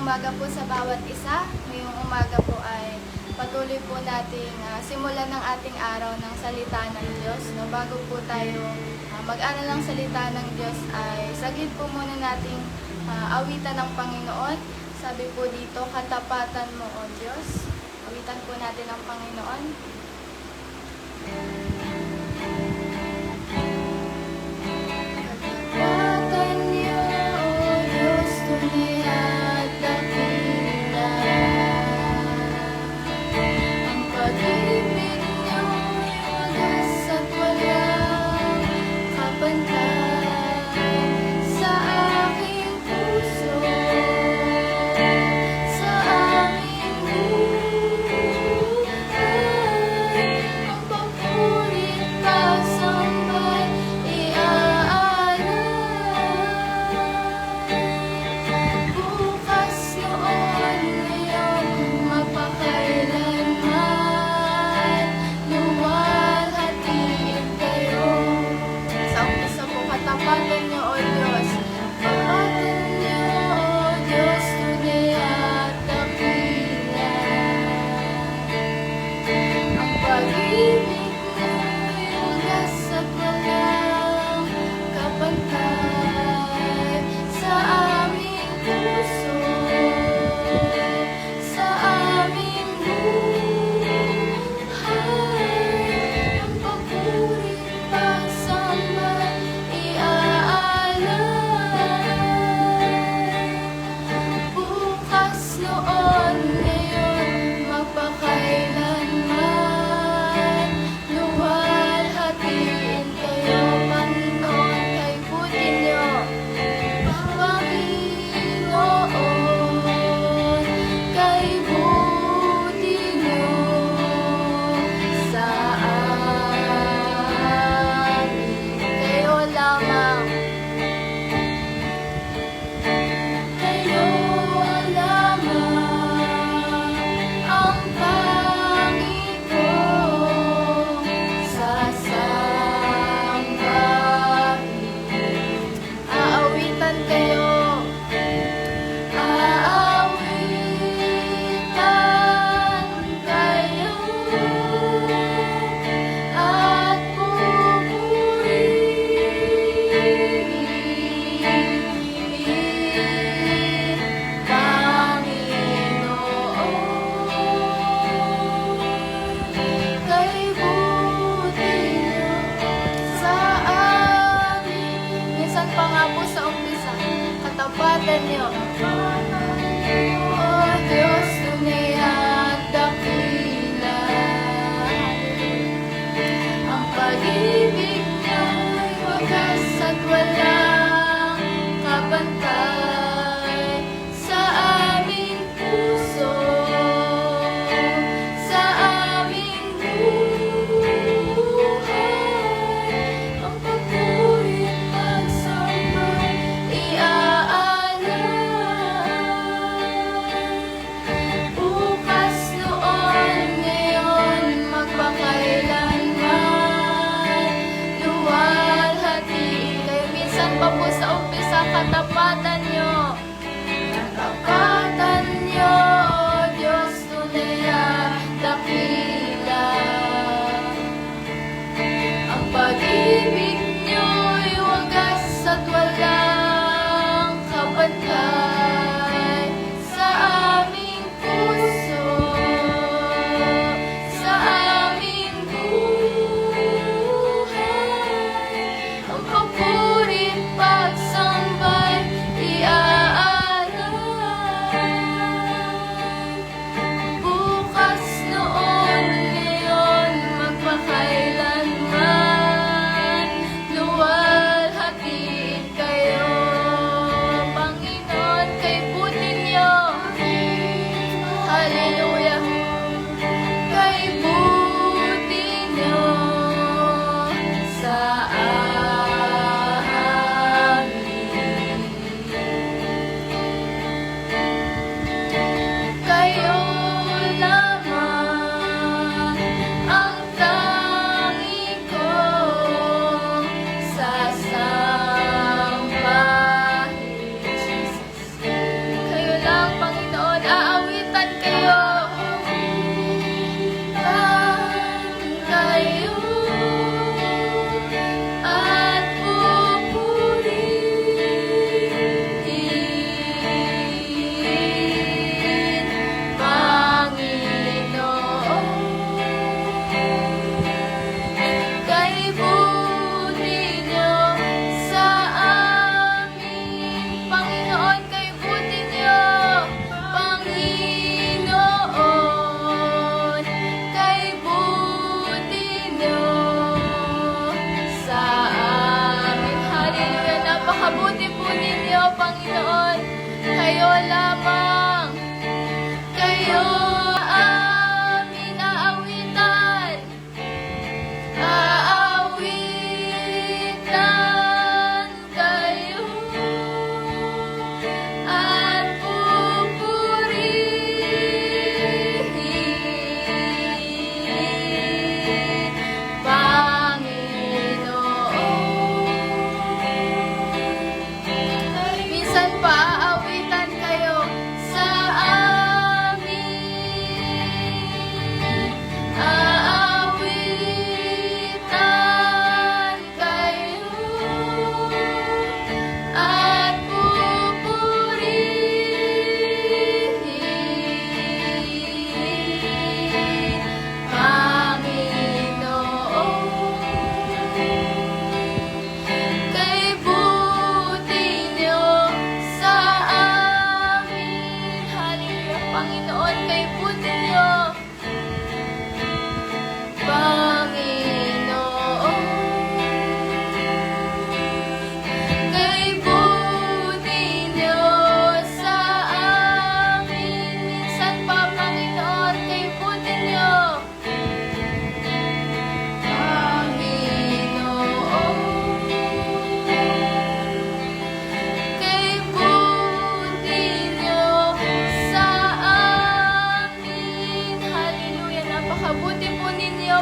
umaga po sa bawat isa. Ngayong umaga po ay patuloy po nating simulan ng ating araw ng salita ng Diyos. No? Bago po tayo mag-aral ng salita ng Diyos ay saglit po muna nating awitan ng Panginoon. Sabi po dito, katapatan mo, O Diyos. Awitan po natin ang Panginoon. Katapatan niyo, O Diyos, tunay at dakila. Ang pag-ibig niyo'y wagas at walang kapantay sa aking puso, sa aming buhay. Ang papurit pasambay bukas, noon, ngayon, mapakailanman, luwalhatiin kayo. Sa umpisa po, katapatan niyo, O Diyos. Katapatan niyo, O Diyos, tunay at dakila. Ang pag-ibig niyo'y wagas at walang kapantay sa aming puso, sa aming buhay. Ang papurit pagsambay iaalay. Bukas, noon, ngayon, magpakailanman, luwalhatiin kayo, Panginoon, kay buti niyo. Panginoon, kay buti niyo sa amin. Kayo lamang, kayo lamang ang pangit kong sasambahin. Aawitan kayo, aawitan kayo, at pupurihin, Panginoon, kay buti niyo sa amin. Minsan pa nga po sa umpisa, katapatan niyo, O Diyos, tunay at dakila. Ang pag-ibig niyo'y wagas at walang kapantay sa aming puso, sa aming buhay. Ang papurit pagsambay iaalay.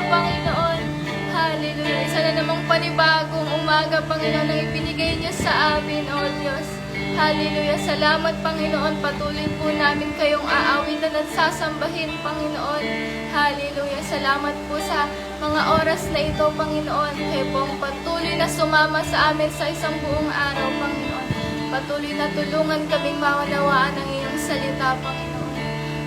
Panginoon. Hallelujah. Isa na namang panibagong umaga, Panginoon, ang ibinigay niyo sa amin, O Diyos. Hallelujah. Salamat, Panginoon. Patuloy po namin kayong aawitan at sasambahin, Panginoon. Hallelujah. Salamat po sa mga oras na ito, Panginoon. Kayo po ang patuloy na sumama sa amin sa isang buong araw, Panginoon. Patuloy na tulungan kaming maunawaan ang iyong salita, Panginoon.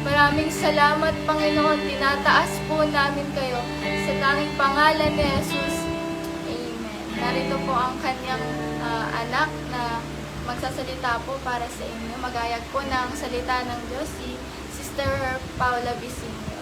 Maraming salamat, Panginoon. Tinataas po namin kayo sa tanging pangalan ni Jesus. Amen. Narito po ang kanyang anak na magsasalita po para sa inyo. Magayag po ng salita ng Diyos si Sister Paula Bisinio.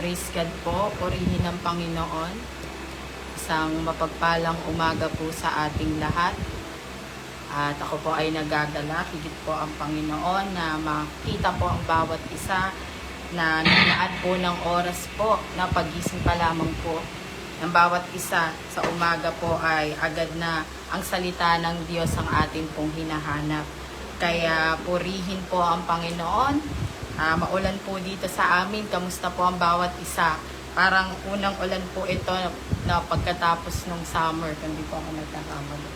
Praise God po, purihin ng Panginoon. Isang mapagpalang umaga po sa ating lahat. At ako po ay nagagalak, higit po ang Panginoon na makita po ang bawat isa na nilaan po ng oras po na pagising pa lamang po ng bawat isa sa umaga po ay agad na ang salita ng Diyos ang ating pong hinahanap. Kaya purihin po ang Panginoon. Maulan po dito sa amin. Kamusta po ang bawat isa? Parang unang ulan po ito na pagkatapos ng summer. Hindi po ako nagkakamali.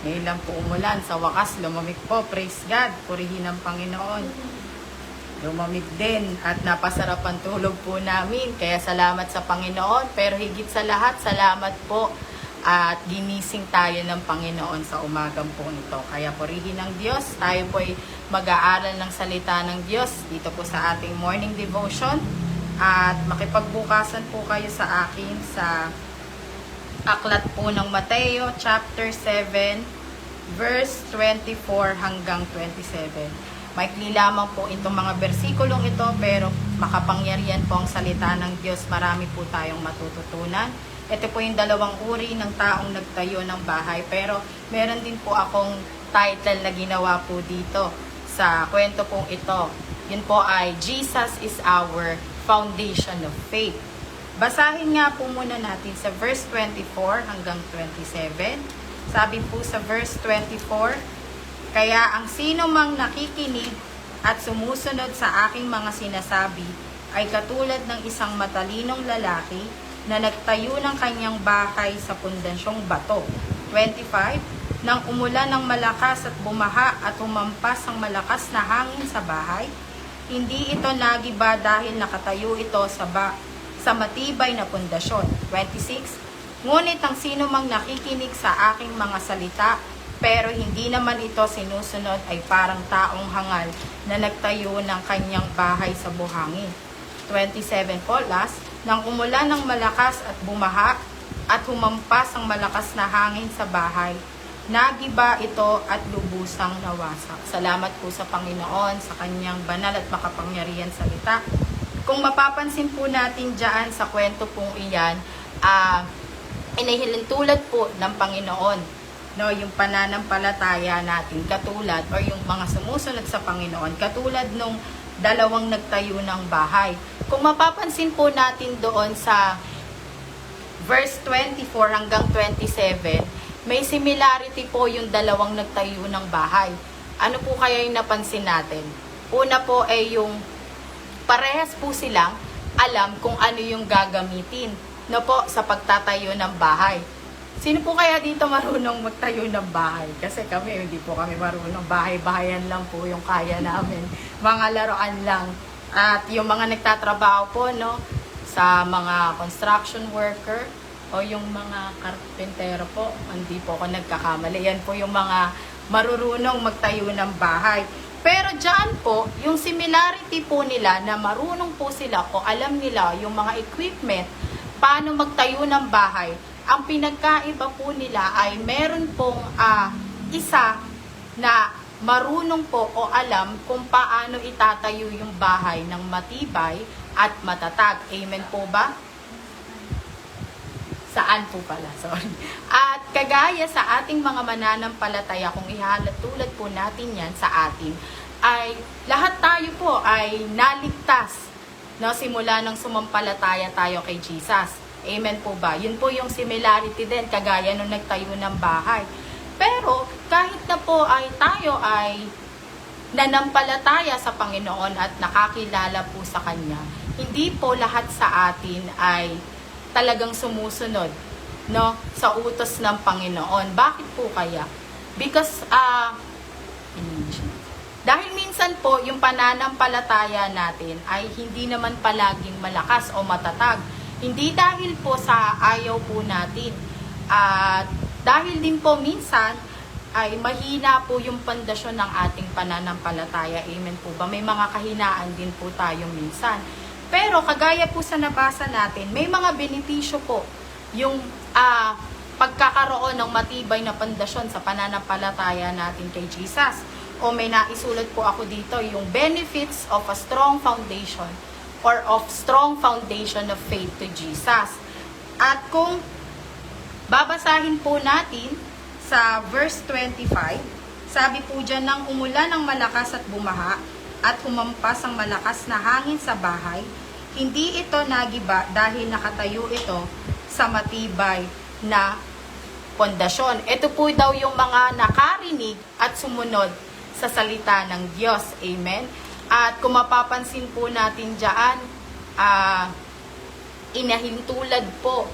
Ngayon lang po umulan. Sa wakas, lumamig po. Praise God. Purihin ang Panginoon. Lumamig din at napasarap ang tulog po namin. Kaya salamat sa Panginoon. Pero higit sa lahat, salamat po at ginising tayo ng Panginoon sa umagang po ito. Kaya purihin ng Diyos. Tayo po ay mag-aaral ng salita ng Diyos dito po sa ating morning devotion. At makipagbukasan po kayo sa akin sa aklat po ng Mateo chapter 7 verse 24 hanggang 27. Maikli lamang po itong mga bersikulong ito pero makapangyarihan po ang salita ng Diyos. Marami po tayong matututunan. Ito po yung dalawang uri ng taong nagtayo ng bahay. Pero meron din po akong title na ginawa po dito sa kwento pong ito. Yun po ay Jesus is our foundation of faith. Basahin nga po muna natin sa verse 24 hanggang 27. Sabi po sa verse 24, kaya ang sino mang nakikinig at sumusunod sa aking mga sinasabi ay katulad ng isang matalinong lalaki na nagtayo ng kanyang bahay sa pundasyong bato. 25, nang umulan ng malakas at bumaha at humampas ang malakas na hangin sa bahay, hindi ito nagiba dahil nakatayo ito sa matibay na pundasyon. 26, ngunit ang sino mang nakikinig sa aking mga salita, pero hindi naman ito sinusunod ay parang taong hangal na nagtayo ng kanyang bahay sa buhangin. 27 po, last, nang umulan ng malakas at bumaha at humampas ang malakas na hangin sa bahay, nagiba ito at lubusang nawasak. Salamat po sa Panginoon sa kanyang banal at makapangyarihan salita. Kung mapapansin po natin dyan sa kwento pong iyan, inahilintulad po ng Panginoon, no, yung pananampalataya natin katulad or yung mga sumusunod sa Panginoon katulad nung dalawang nagtayo ng bahay. Kung mapapansin po natin doon sa verse 24 hanggang 27, may similarity po yung dalawang nagtayo ng bahay. Ano po kaya yung napansin natin? Una po ay yung parehas po silang alam kung ano yung gagamitin, no po, sa pagtatayo ng bahay. Sino po kaya dito marunong magtayo ng bahay? Kasi kami, hindi po kami marunong. Bahay-bahayan lang po yung kaya namin. Mga laruan lang. At yung mga nagtatrabaho po, no, sa mga construction worker o yung mga karpentero po, hindi po ako nagkakamali. Yan po yung mga marurunong magtayo ng bahay. Pero dyan po, yung similarity po nila na marunong po sila o alam nila yung mga equipment, paano magtayo ng bahay, ang pinagkaiba po nila ay meron pong isa na marunong po o alam kung paano itatayo yung bahay ng matibay at matatag. Amen po ba? Saan po pala? Sorry. At kagaya sa ating mga mananampalataya, kung ihalatulad po natin yan sa atin, ay lahat tayo po ay naligtas, no, simula ng sumampalataya tayo kay Jesus. Amen po ba? Yun po yung similarity din, kagaya nung nagtayo ng bahay. Pero kahit na po ay tayo ay nanampalataya sa Panginoon at nakakilala po sa Kanya, hindi po lahat sa atin ay talagang sumusunod, no, sa utos ng Panginoon. Bakit po kaya? Because dahil minsan po yung pananampalataya natin ay hindi naman palaging malakas o matatag. Hindi dahil po sa ayaw po natin. At dahil din po minsan ay mahina po yung pundasyon ng ating pananampalataya. Amen po ba? May mga kahinaan din po tayo minsan. Pero kagaya po sa nabasa natin, may mga benepisyo po yung pagkakaroon ng matibay na pundasyon sa pananampalataya natin kay Jesus. O may naisulat po ako dito, yung benefits of a strong foundation or of strong foundation of faith to Jesus. At kung babasahin po natin sa verse 25, sabi po dyan, nang umulan ng malakas at bumaha at humampas ang malakas na hangin sa bahay, hindi ito nagiba dahil nakatayo ito sa matibay na pundasyon. Ito po daw yung mga nakarinig at sumunod sa salita ng Diyos. Amen? At kung mapapansin po natin dyan, inahintulad po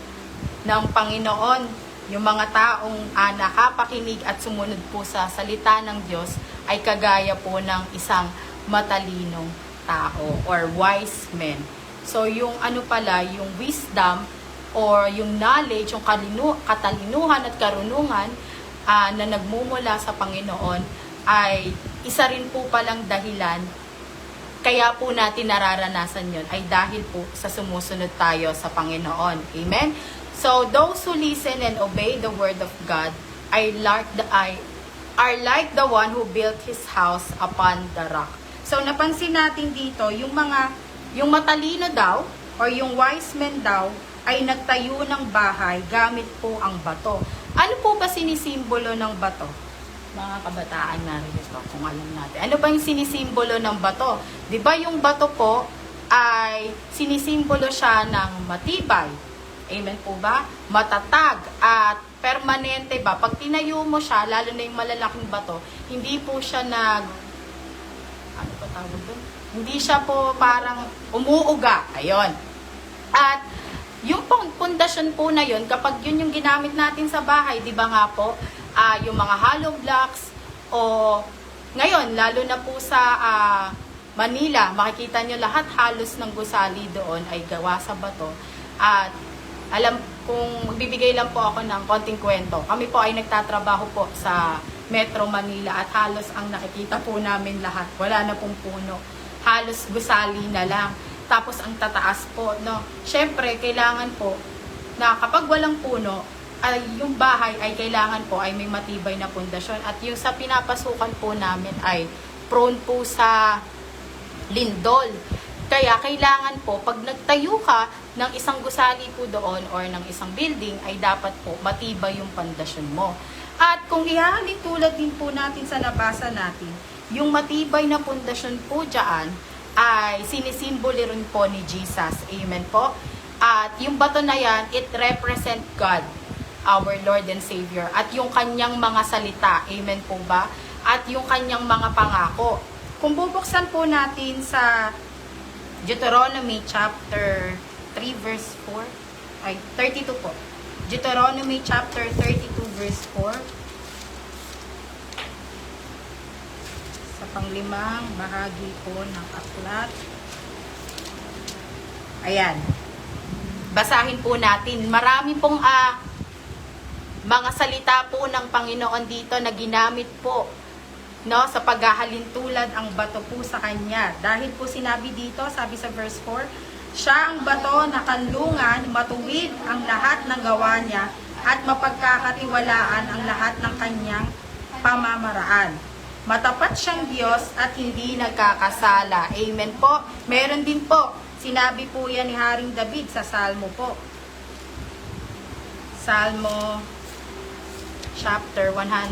ng Panginoon yung mga taong nakapakinig at sumunod po sa salita ng Diyos ay kagaya po ng isang matalinong tao or wise men. So yung yung wisdom or yung knowledge, yung katalinuhan at karunungan na nagmumula sa Panginoon ay isa rin po palang dahilan kaya po natin nararanasan yun ay dahil po sa sumusunod tayo sa Panginoon. Amen? So, those who listen and obey the word of God are like the one who built his house upon the rock. So, napansin natin dito, yung matalino daw, or yung wise men daw, ay nagtayo ng bahay gamit po ang bato. Ano po ba sinisimbolo ng bato? Mga kabataan narito, kung alam natin. Ano ba yung sinisimbolo ng bato? Di ba yung bato po ay sinisimbolo siya ng matibay? Amen po ba? Matatag at permanente ba? Pag tinayo mo siya, lalo na yung malalaking bato, hindi po siya ano pa tawag doon? Hindi siya po parang umuuga. Ayon. At yung pundasyon po na yun, kapag yun yung ginamit natin sa bahay, di ba nga po, yung mga hollow blocks, o ngayon, lalo na po sa Manila, makikita nyo lahat halos ng gusali doon ay gawa sa bato. At kung magbibigay lang po ako ng konting kwento, kami po ay nagtatrabaho po sa Metro Manila at halos ang nakikita po namin lahat, wala na pong puno. Halos gusali na lang. Tapos ang tataas po, no? Syempre, kailangan po na kapag walang puno, ay yung bahay ay kailangan po ay may matibay na pundasyon. At yung sa pinapasukan po namin ay prone po sa lindol. Kaya kailangan po, pag nagtayo ka ng isang gusali po doon or ng isang building, ay dapat po matibay yung pundasyon mo. At kung ihahalin tulad din po natin sa nabasa natin, yung matibay na pundasyon po dyan ay sinisimbolo rin po ni Jesus. Amen po. At yung bato na yan, it represent God, our Lord and Savior. At yung kanyang mga salita. Amen po ba? At yung kanyang mga pangako. Kung bubuksan po natin sa Deuteronomy chapter 3 verse 4, ay 32 po. Deuteronomy chapter 32 verse 4. Sa panglimang bahagi po ng aklat. Ayan. Basahin po natin. Marami pong mga salita po ng Panginoon dito na ginamit po, no, sa paghahalin tulad ang bato po sa kanya. Dahil po sinabi dito, sabi sa verse 4, siya ang bato na kanlungan, matuwid ang lahat ng gawa niya at mapagkakatiwalaan ang lahat ng kanyang pamamaraan. Matapat siyang Diyos at hindi nagkakasala. Amen po. Meron din po, sinabi po yan ni Haring David sa Salmo po. Salmo chapter 18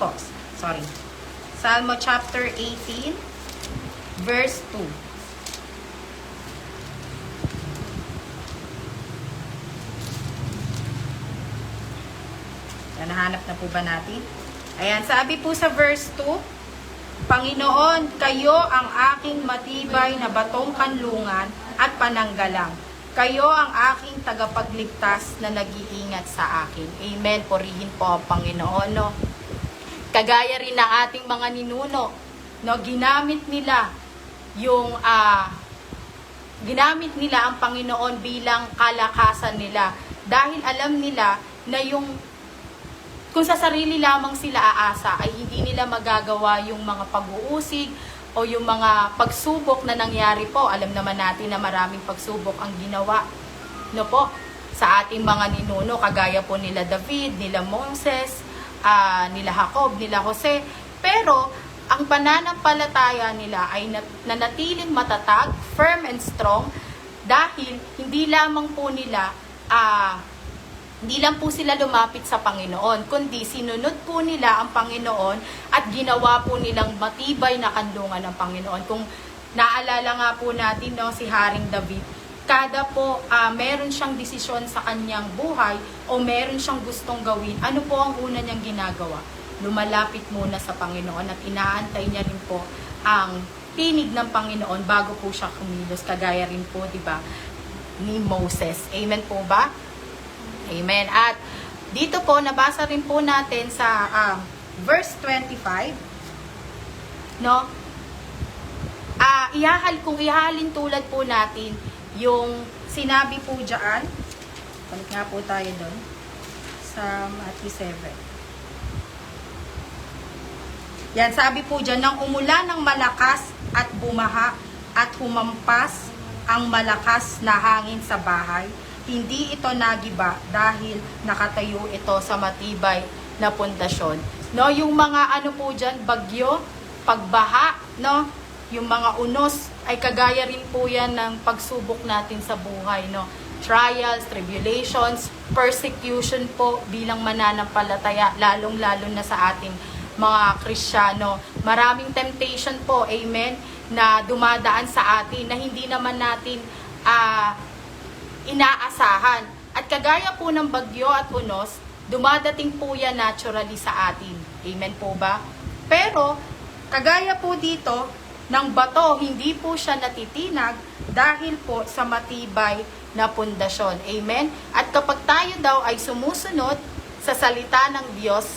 po. Sorry. Salmo chapter 18 verse 2. Yan, nahanap na po ba natin? Ayan, sabi po sa verse 2, Panginoon, kayo ang aking matibay na batong kanlungan at pananggalang. Kayo ang aking tagapagligtas na nag-iingat sa akin. Amen. Purihin po ang Panginoon. No? Kagaya rin ng ating mga ninuno, no, ginamit nila ang Panginoon bilang kalakasan nila dahil alam nila na kung sa sarili lamang sila aasa ay hindi nila magagawa yung mga pag-uusig o yung mga pagsubok na nangyari po. Alam naman natin na maraming pagsubok ang ginawa, no po, sa ating mga ninuno, kagaya po nila David, nila Moses, nila Jacob, nila Jose. Pero ang pananampalataya nila ay nanatiling matatag, firm and strong, dahil hindi lamang po sila lumapit sa Panginoon, kundi sinunod po nila ang Panginoon at ginawa po nilang matibay na kanlungan ng Panginoon. Kung naalala nga po natin, no, si Haring David, kada po meron siyang desisyon sa kanyang buhay o meron siyang gustong gawin, ano po ang una niyang ginagawa? Lumalapit muna sa Panginoon at inaantay niya rin po ang tinig ng Panginoon bago po siya kumilos. Kagaya rin po, di ba, ni Moses. Amen po ba? Amen. At dito po, nabasa rin po natin sa verse 25, no? Kung ihahalin tulad po natin yung sinabi po dyan, balik nga po tayo doon sa Matthew 7. Yan, sabi po dyan, nang umulan ng malakas at bumaha at humampas ang malakas na hangin sa bahay, hindi ito nagiba dahil nakatayo ito sa matibay na pundasyon. No, yung mga ano po diyan, bagyo, pagbaha, no? Yung mga unos ay kagaya rin po yan ng pagsubok natin sa buhay, no? Trials, tribulations, persecution po bilang mananampalataya, lalong-lalo na sa ating mga Kristiyano. Maraming temptation po, amen, na dumadaan sa atin na hindi naman natin inaasahan. At kagaya po ng bagyo at unos, dumadating po yan naturally sa atin. Amen po ba? Pero, kagaya po dito, ng bato, hindi po siya natitinag dahil po sa matibay na pundasyon. Amen? At kapag tayo daw ay sumusunod sa salita ng Diyos,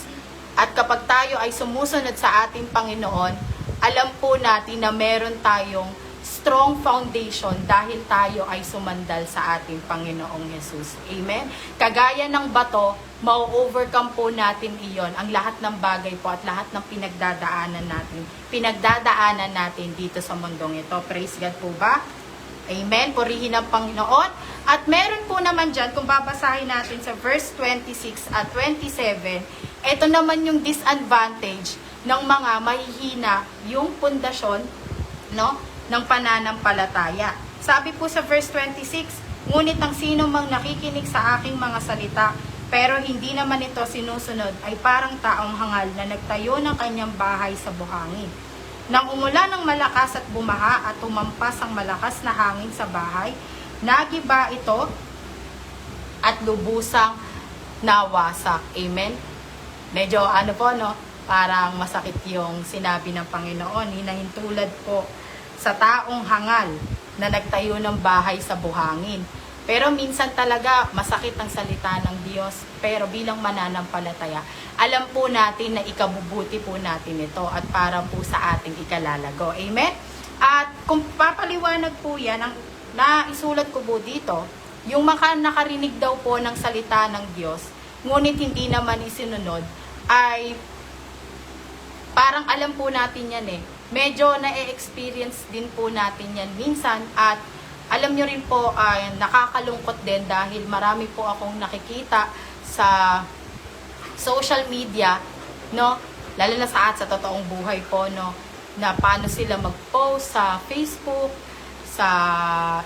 at kapag tayo ay sumusunod sa ating Panginoon, alam po natin na meron tayong strong foundation dahil tayo ay sumandal sa ating Panginoong Yesus. Amen? Kagaya ng bato, mau-overcome po natin iyon, ang lahat ng bagay po at lahat ng pinagdadaanan natin dito sa mundong ito. Praise God po ba? Amen? Purihin ang Panginoon. At meron po naman dyan, kung babasahin natin sa verse 26 at 27, ito naman yung disadvantage ng mga mahihina yung pundasyon, no, ng pananampalataya. Sabi po sa verse 26, ngunit ang sino mang nakikinig sa aking mga salita, pero hindi naman ito sinusunod, ay parang taong hangal na nagtayo ng kanyang bahay sa buhangin. Nang umulan ng malakas at bumaha at tumampas ang malakas na hangin sa bahay, nagiba ito at lubusang nawasak. Amen? Medyo ano po, no? Parang masakit yung sinabi ng Panginoon. Hinahintulad po sa taong hangal na nagtayo ng bahay sa buhangin. Pero minsan talaga masakit ang salita ng Diyos. Pero bilang mananampalataya, alam po natin na ikabubuti po natin ito at para po sa ating ikalalago. Amen? At kung papaliwanag po yan, ang naisulat ko po dito, yung nakarinig daw po ng salita ng Diyos, ngunit hindi naman isinunod, ay parang alam po natin yan eh. Medyo na-experience din po natin yan minsan at alam nyo rin po, nakakalungkot din dahil marami po akong nakikita sa social media, no? Lalo na sa totoong buhay po, no? Na paano sila mag-post sa Facebook, sa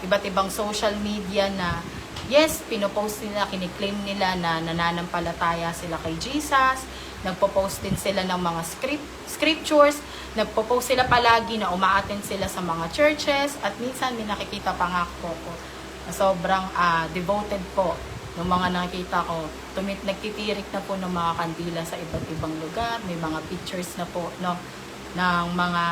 iba't ibang social media na yes, pinopost nila, kiniklaim nila na nananampalataya sila kay Jesus, nagpo-post din sila ng mga scriptures, nagpo-post sila palagi na umaattend sila sa mga churches, at minsan may nakikita pa nga po ko na sobrang devoted po Nung mga nakita ko, nagtitirik na po ng mga kandila sa iba't ibang lugar. May mga pictures na po, no, ng mga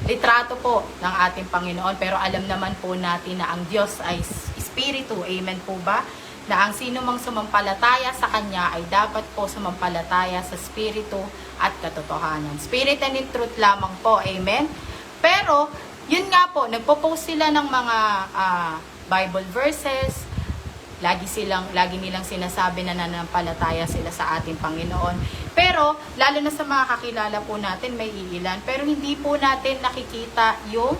litrato po ng ating Panginoon. Pero alam naman po natin na ang Diyos ay Espiritu. Amen po ba? Na ang sino mang sumampalataya sa Kanya ay dapat po sumampalataya sa Espiritu at katotohanan. Spirit and in truth lamang po. Amen? Pero, yun nga po, nagpo-post sila ng mga Bible verses. Lagi nilang sinasabi na nananampalataya sila sa ating Panginoon. Pero, lalo na sa mga kakilala po natin, may iilan. Pero hindi po natin nakikita yung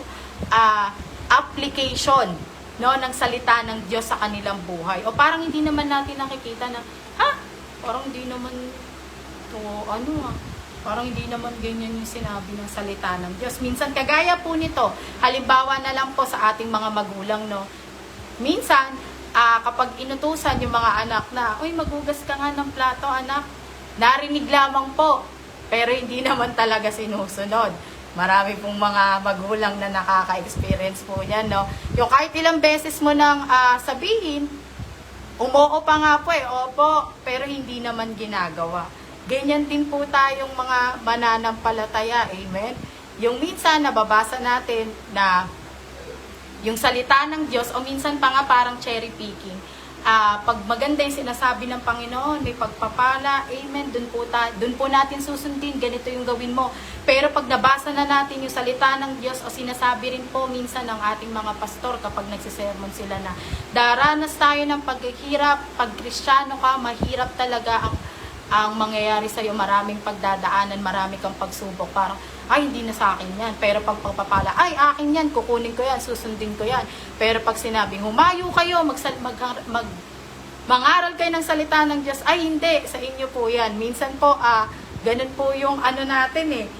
application, no, ng salita ng Diyos sa kanilang buhay. O parang hindi naman natin nakikita na, parang hindi naman to, parang hindi naman ganyan yung sinabi ng salita ng Diyos. Minsan, kagaya po nito, halimbawa na lang po sa ating mga magulang, no, minsan, kapag inutusan yung mga anak na, uy, magugas ka nga ng plato, anak, narinig lamang po, pero hindi naman talaga sinusunod. Marami pong mga magulang na nakaka-experience po yan, no? Yung kahit ilang beses mo nang sabihin, umoo pa nga po opo, pero hindi naman ginagawa. Ganyan din po tayong mga mananampalataya, amen? Yung minsan nababasa natin na yung salita ng Diyos, o minsan pa nga parang cherry picking. Pag maganda yung sinasabi ng Panginoon, may pagpapala, amen, dun po natin susundin, ganito yung gawin mo. Pero pag nabasa na natin yung salita ng Diyos, o sinasabi rin po minsan ng ating mga pastor kapag nagsisermon sila na, daranas tayo ng paghihirap, pag Kristiyano ka, mahirap talaga ang mangyayari sa'yo, maraming pagdadaanan, marami kang pagsubok, parang, ay, hindi na sa akin yan. Pero pag pagpapala, ay, akin yan, kukunin ko yan, susundin ko yan. Pero pag sinabing, humayo kayo, mangaral kayo ng salita ng Diyos, ay, hindi, sa inyo po yan. Minsan po, ganun po yung ano natin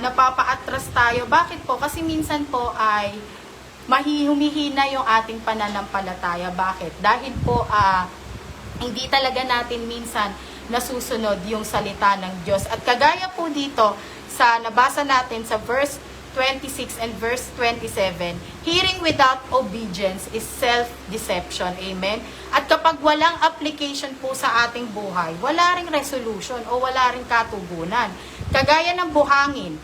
napapa-atras tayo. Bakit po? Kasi minsan po ay humihina yung ating pananampalataya. Bakit? Dahil po, hindi talaga natin minsan nasusunod yung salita ng Diyos. At kagaya po dito, sa nabasa natin sa verse 26 and verse 27, hearing without obedience is self-deception. Amen? At kapag walang application po sa ating buhay, wala ring resolution o wala ring katugunan. Kagaya ng buhangin,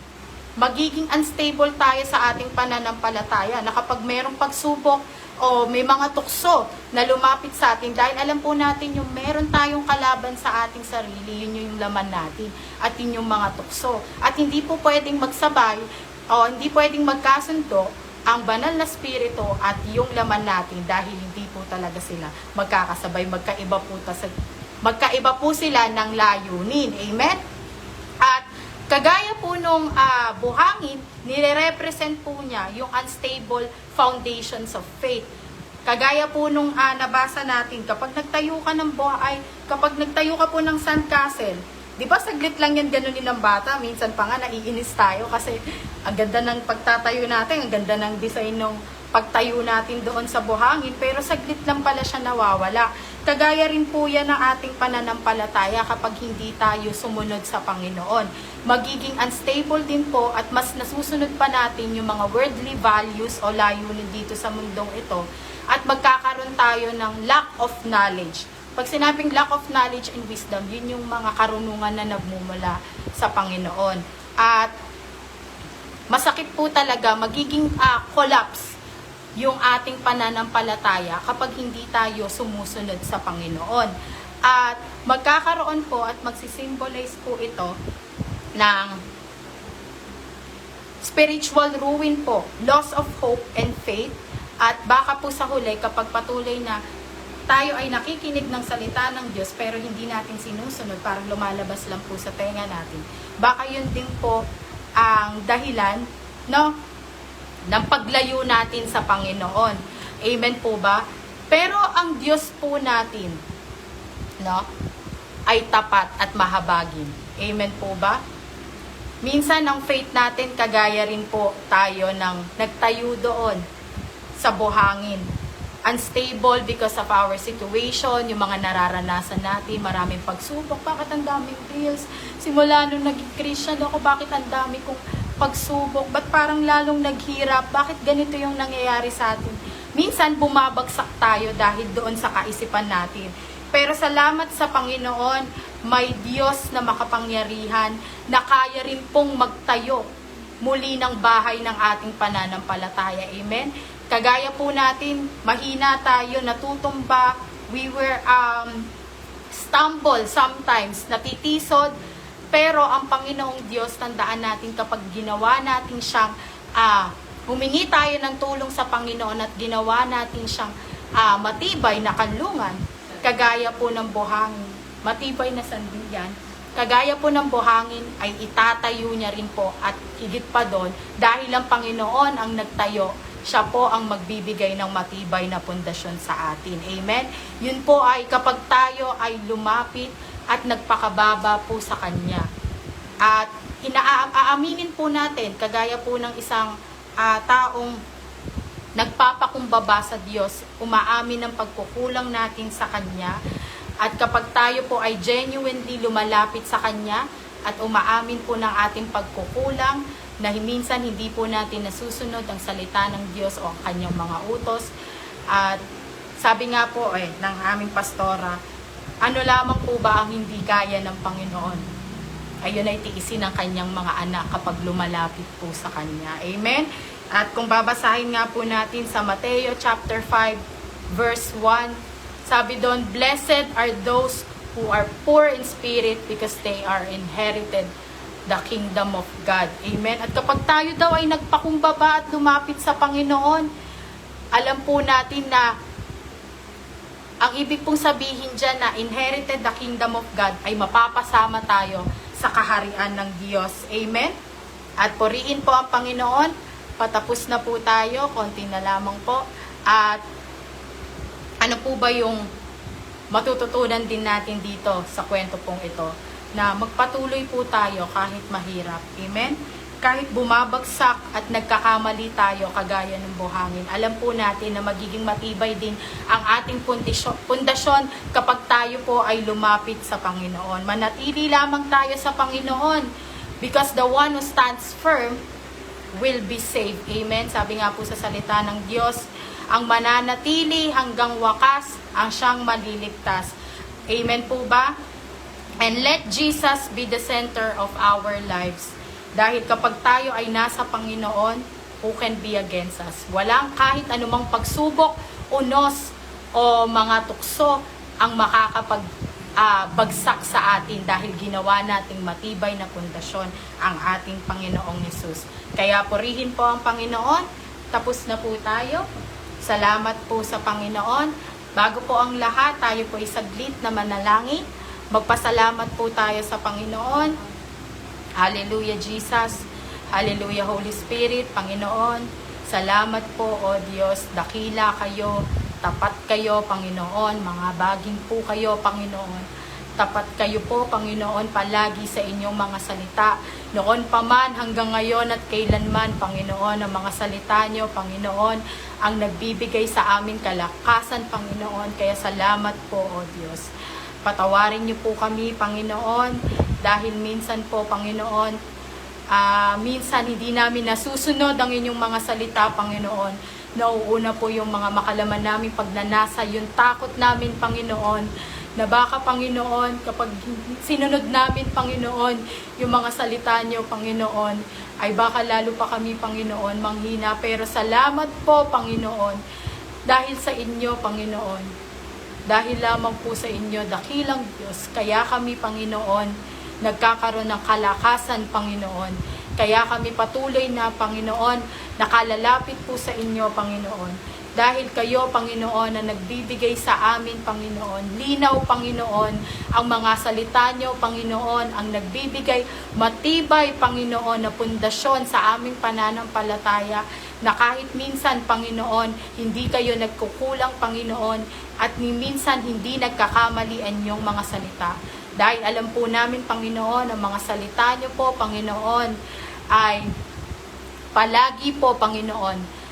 magiging unstable tayo sa ating pananampalataya na kapag mayroong pagsubok o may mga tukso na lumapit sa atin, dahil alam po natin yung meron tayong kalaban sa ating sarili, yun yung laman natin at yun yung mga tukso. At hindi po pwedeng magsabay o hindi pwedeng magkasundo ang banal na spirito at yung laman natin dahil hindi po talaga sila magkakasabay, magkaiba po sila ng layunin. Amen? At kagaya po nung buhangin, nire-represent po niya yung unstable foundations of faith. Kagaya po nung nabasa natin, kapag nagtayo ka ng kapag nagtayo ka po ng sandcastle, di ba saglit lang yan ganunin ng bata? Minsan pa nga naiinis tayo kasi ang ganda ng pagtatayo natin, ang ganda ng design ng pagtayo natin doon sa buhangin, pero saglit lang pala siya nawawala. Kagaya rin po yan ng ating pananampalataya kapag hindi tayo sumunod sa Panginoon. Magiging unstable din po at mas nasusunod pa natin yung mga worldly values o layunin dito sa mundong ito at magkakaroon tayo ng lack of knowledge. Pag sinabing lack of knowledge and wisdom, yun yung mga karunungan na nagmumula sa Panginoon. At masakit po talaga, magiging collapse yung ating pananampalataya kapag hindi tayo sumusunod sa Panginoon. At magkakaroon po at magsisimbolize po ito ng spiritual ruin po, loss of hope and faith, at baka po sa huli kapag patuloy na tayo ay nakikinig ng salita ng Diyos pero hindi natin sinusunod, parang lumalabas lang po sa tenga natin, baka yun din po ang dahilan, no, ng paglayo natin sa Panginoon. Amen po ba? Pero ang Diyos po natin, no, ay tapat at mahabagin. Amen po ba? Minsan ang faith natin, kagaya rin po tayo ng nagtayo doon sa buhangin. Unstable because of our situation, yung mga nararanasan natin, maraming pagsubok. Bakit ang daming bills? Simula nung naging Christian ako, bakit ang dami kong pagsubok? Ba't parang lalong naghirap? Bakit ganito yung nangyayari sa atin? minsan bumabagsak tayo dahil doon sa kaisipan natin. Pero salamat sa Panginoon, may Diyos na makapangyarihan na kaya rin pong magtayo muli ng bahay ng ating pananampalataya. Amen? Kagaya po natin, mahina tayo, natutumba, we were stumble sometimes, natitisod, pero ang Panginoong Diyos, tandaan natin kapag ginawa natin siyang, humingi tayo ng tulong sa Panginoon at ginawa natin siyang matibay na kanlungan, kagaya po ng buhangin, matibay na sandigan, kagaya po ng buhangin ay itatayo niya rin po at higit pa doon, dahil ang Panginoon ang nagtayo, siya po ang magbibigay ng matibay na pundasyon sa atin. Amen? Yun po ay kapag tayo ay lumapit at nagpakababa po sa Kanya. At aaminin po natin, kagaya po ng isang taong nagpapakumbaba sa Diyos, umaamin ng pagkukulang natin sa Kanya. At kapag tayo po ay genuinely lumalapit sa Kanya at umaamin po ng ating pagkukulang, na minsan hindi po natin nasusunod ang salita ng Diyos o ang Kanyang mga utos. At sabi nga po ng aming pastora, ano lamang po ba ang hindi kaya ng Panginoon? Ayun ay tiisin ng Kanyang mga anak kapag lumalapit po sa Kanya. Amen? At kung babasahin nga po natin sa Mateo chapter 5 verse 1, sabi doon, "Blessed are those who are poor in spirit because they are inherited the kingdom of God." Amen? At kapag tayo daw ay nagpakumbaba at lumapit sa Panginoon, alam po natin na ang ibig pong sabihin dyan na inherited the kingdom of God ay mapapasama tayo sa kaharian ng Diyos. Amen? At purihin po ang Panginoon. Patapos na po tayo. Konti na lamang po. At ano po ba yung matututunan din natin dito sa kwento pong ito? Na magpatuloy po tayo kahit mahirap. Amen? Kahit bumabagsak at nagkakamali tayo kagaya ng buhangin, alam po natin na magiging matibay din ang ating pundasyon kapag tayo po ay lumapit sa Panginoon. Manatili lamang tayo sa Panginoon because the one who stands firm will be saved. Amen? Sabi nga po sa salita ng Diyos, ang mananatili hanggang wakas ang siyang maliligtas. Amen po ba? And let Jesus be the center of our lives. Dahil kapag tayo ay nasa Panginoon, who can be against us? Walang kahit anumang pagsubok, unos, o mga tukso ang makakapag-bagsak sa atin dahil ginawa nating matibay na pundasyon ang ating Panginoong Yesus. Kaya purihin po ang Panginoon. Tapos na po tayo. Salamat po sa Panginoon. Bago po ang lahat, tayo po ay saglit na manalangin. Magpasalamat po tayo sa Panginoon. Hallelujah, Jesus. Hallelujah, Holy Spirit. Panginoon, salamat po, O Diyos. Dakila kayo, tapat kayo, Panginoon. Mga baging po kayo, Panginoon. Tapat kayo po, Panginoon, palagi sa inyong mga salita. Noon pa man hanggang ngayon at kailanman, Panginoon, ang mga salita nyo, Panginoon, ang nagbibigay sa amin kalakasan, Panginoon. Kaya salamat po, O Diyos. Patawarin niyo po kami, Panginoon, dahil minsan po, Panginoon, minsan hindi namin nasusunod ang inyong mga salita, Panginoon. Nauuna po yung mga makalaman namin pagnanasa, yung takot namin, Panginoon, na baka, Panginoon, kapag sinunod namin, Panginoon, yung mga salita niyo, Panginoon, ay baka lalo pa kami, Panginoon, manghina. Pero salamat po, Panginoon, dahil sa inyo, Panginoon. Dahil lamang po sa inyo, dakilang Diyos, kaya kami, Panginoon, nagkakaroon ng kalakasan, Panginoon. Kaya kami patuloy na, Panginoon, nakalalapit po sa inyo, Panginoon. Dahil kayo, Panginoon, na nagbibigay sa amin, Panginoon. Linaw, Panginoon, ang mga salita nyo, Panginoon, ang nagbibigay matibay, Panginoon, na pundasyon sa aming pananampalataya, na kahit minsan, Panginoon, hindi kayo nagkukulang, Panginoon, at minsan hindi nagkakamali ang inyong mga salita. Dahil alam po namin, Panginoon, ang mga salita nyo po, Panginoon, ay palagi po, Panginoon,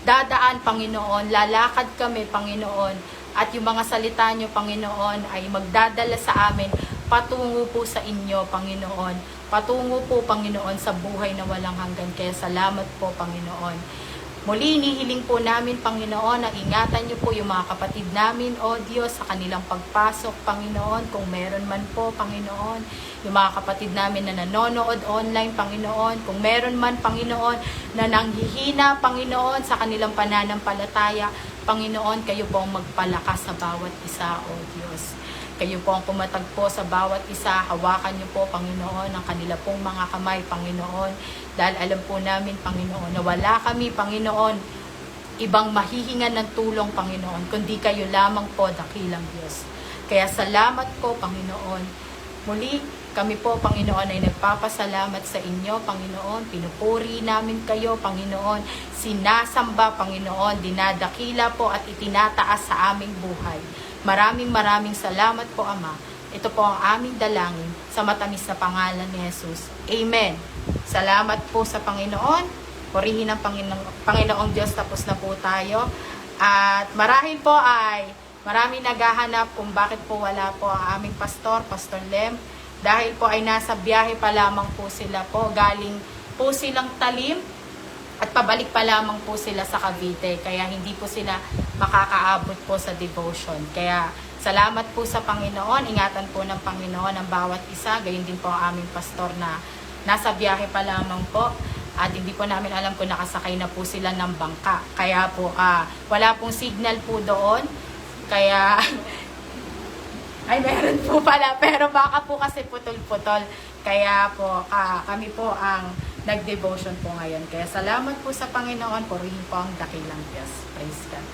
dadaan, Panginoon, lalakad kami, Panginoon, at yung mga salita nyo, Panginoon, ay magdadala sa amin patungo po sa inyo, Panginoon. Patungo po, Panginoon, sa buhay na walang hanggan. Kaya salamat po, Panginoon. Muli, inihiling po namin, Panginoon, na ingatan niyo po yung mga kapatid namin, O Diyos, sa kanilang pagpasok, Panginoon, kung meron man po, Panginoon, yung mga kapatid namin na nanonood online, Panginoon, kung meron man, Panginoon, na nanghihina, Panginoon, sa kanilang pananampalataya, Panginoon, kayo po ang magpalakas sa bawat isa, O Diyos. Kayo po ang pumatagpo sa bawat isa. Hawakan niyo po, Panginoon, ang kanila pong mga kamay, Panginoon. Dahil alam po namin, Panginoon, na wala kami, Panginoon, ibang mahihingan ng tulong, Panginoon, kundi kayo lamang po, dakilang Diyos. Kaya salamat po, Panginoon. Muli, kami po, Panginoon, ay nagpapasalamat sa inyo, Panginoon. Pinupuri namin kayo, Panginoon. Sinasamba, Panginoon. Dinadakila po at itinataas sa aming buhay. Maraming salamat po, Ama. Ito po ang aming dalangin sa matamis na pangalan ni Jesus. Amen. Salamat po sa Panginoon. Purihin ang Panginoong Diyos. Tapos na po tayo. At marahil po ay maraming naghahanap kung bakit po wala po ang aming pastor, Pastor Lem. Dahil po ay nasa biyahe pa lamang po sila po. Galing po silang Talim. At pabalik pa lamang po sila sa Cavite. Kaya hindi po sila makakaabot po sa devotion. Kaya salamat po sa Panginoon. Ingatan po ng Panginoon ang bawat isa. Gayon din po ang aming pastor na nasa biyahe pa lamang po. At hindi po namin alam kung nakasakay na po sila ng bangka. Kaya po wala pong signal po doon. Kaya ay meron po pala. Pero baka po kasi putol-putol. Kaya po kami po ang nag-devotion po ngayon. Kaya salamat po sa Panginoon. Purihin po ang dakilang Diyos. Praise God.